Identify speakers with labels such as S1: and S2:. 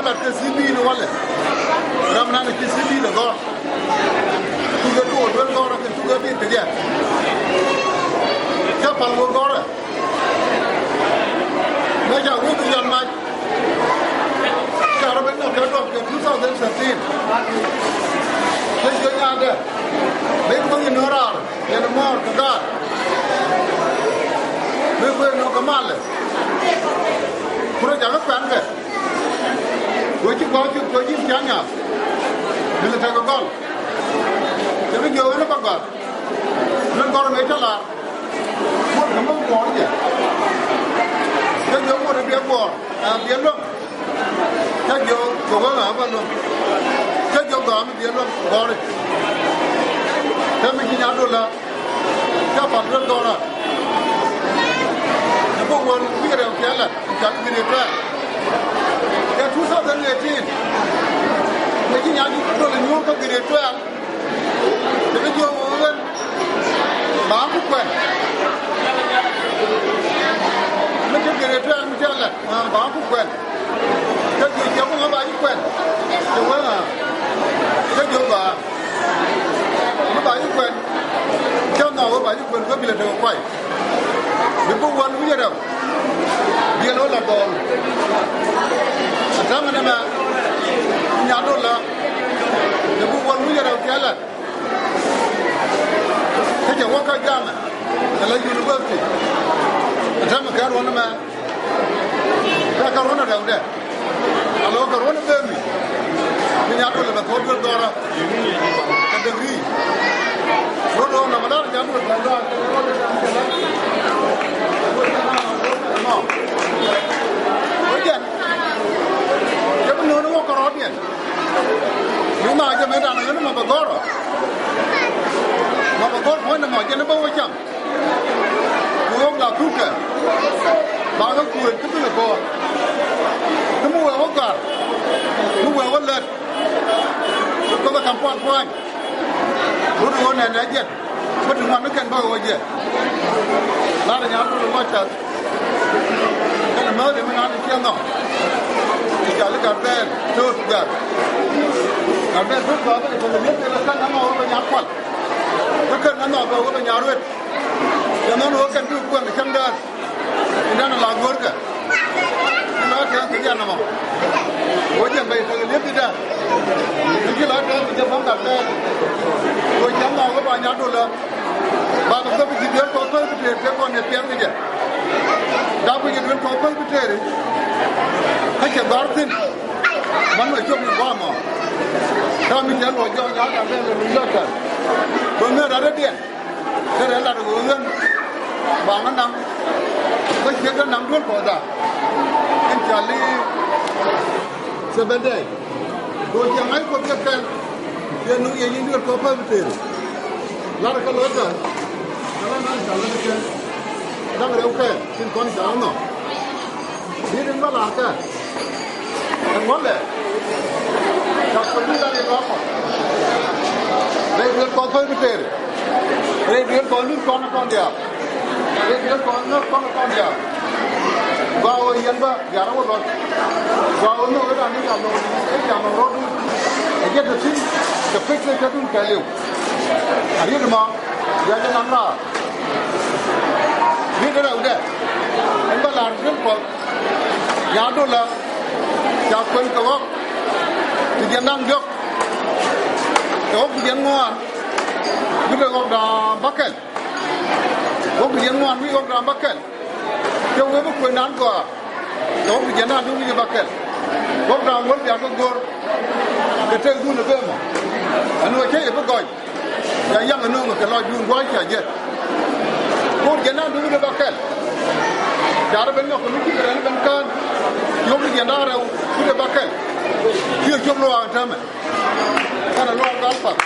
S1: la ke sibi no wale ramna ne ke sibi no go tu ga to do go ra ke tu ga bi te ya ka pal go ra na ja wo bi yan ma ka ra ben no ke do ke 2017 ke yo ya de ben mo ni no ra ne no mo ka da me fue no kamale pura jaga pan ke gochi gochi gochi janya mila ta gol tapi yo na ba gol nan gor me chala mo kam ko ya ke yo mo de bi ko bi lo ke yo ko ga ba lo ke yo ga mi bi lo gor ke mi nya do la ka pa lo gor Number one, we are okay. That's been a plan. In 2018, making a new new grade 12. The video was Babu Kwan. Make a grade 12, Mujalla, Babu Kwan. Take the young of Babu Kwan. The winner, take your bar. Babu Kwan. Tell now about you when go be a fight. Number one, we are out. We are all about. Samana, Yadola. Number one, we are out. Yalla. Take a walk out, and let university. The time I got one man. I got one down there. I look at one of them. Yadola, the corporate daughter. And the green. No, Madame Yadola. Again, you know no Caribbean. You know, I made an enemy of a Goro. Mabagor point of my general jump. You won't la cooker. Bago cool, to be a boy. The more I got, who will let go back and point. Who do you want to get? But you want to can go again. Not in your watch out. And the mother went on the channel. You got to look at that, toast that. And then took over to the middle of the sun over your pot. Look at another over your road. You know who can do when they come down. You don't allow worker. You know, can't get animal. What you may have lived it up. If you like that, you just found that there. Go jump over on your dollar. But the public is there for 30 days, they're on the piano. That we get to open the terrace. I can garden. One way to be warmer. Come in, tell what you're not a very local. But not other day. There are a lot of women. Bamanam. But you don't know for that. And Charlie 7 days. Go to my pocket. You know, you need to open the terrace. Lot of colors. Đang ở đâu kìa, trên con cháu nó đi đến đó là kìa thằng ngón lệ chọc con đi ra đi đó đây đứa con thôi mới tê đây đứa con nước con đẹp đây đứa con nước con đẹp vào yên ba giả nó một lần vào nó cái đàn đi làm rồi cái làm rồi đi cái gì đó xin cái fix cái đúng cái liệu anh biết mà giờ cho nắm ra biết đâu đấy anh ta làm rất tốt nhà đó là nhà quân có thì dân đang được có cái dân ngoan bây giờ còn là bắc kẹt có cái dân ngoan bây giờ còn là bắc kẹt trong cái quân án của có cái dân đang đúng như bắc kẹt có là muốn nhà con gor cái trên du lịch mà anh nói thế phải gọi nhà dân ở nơi mà cái loài du quái chả gì Kau jangan dulu dah bakal. Cara benda kau mungkin berani bangkan. Jom ni jangan ada, sudah bakal. Dia jom luar sama. Karena luar galpak.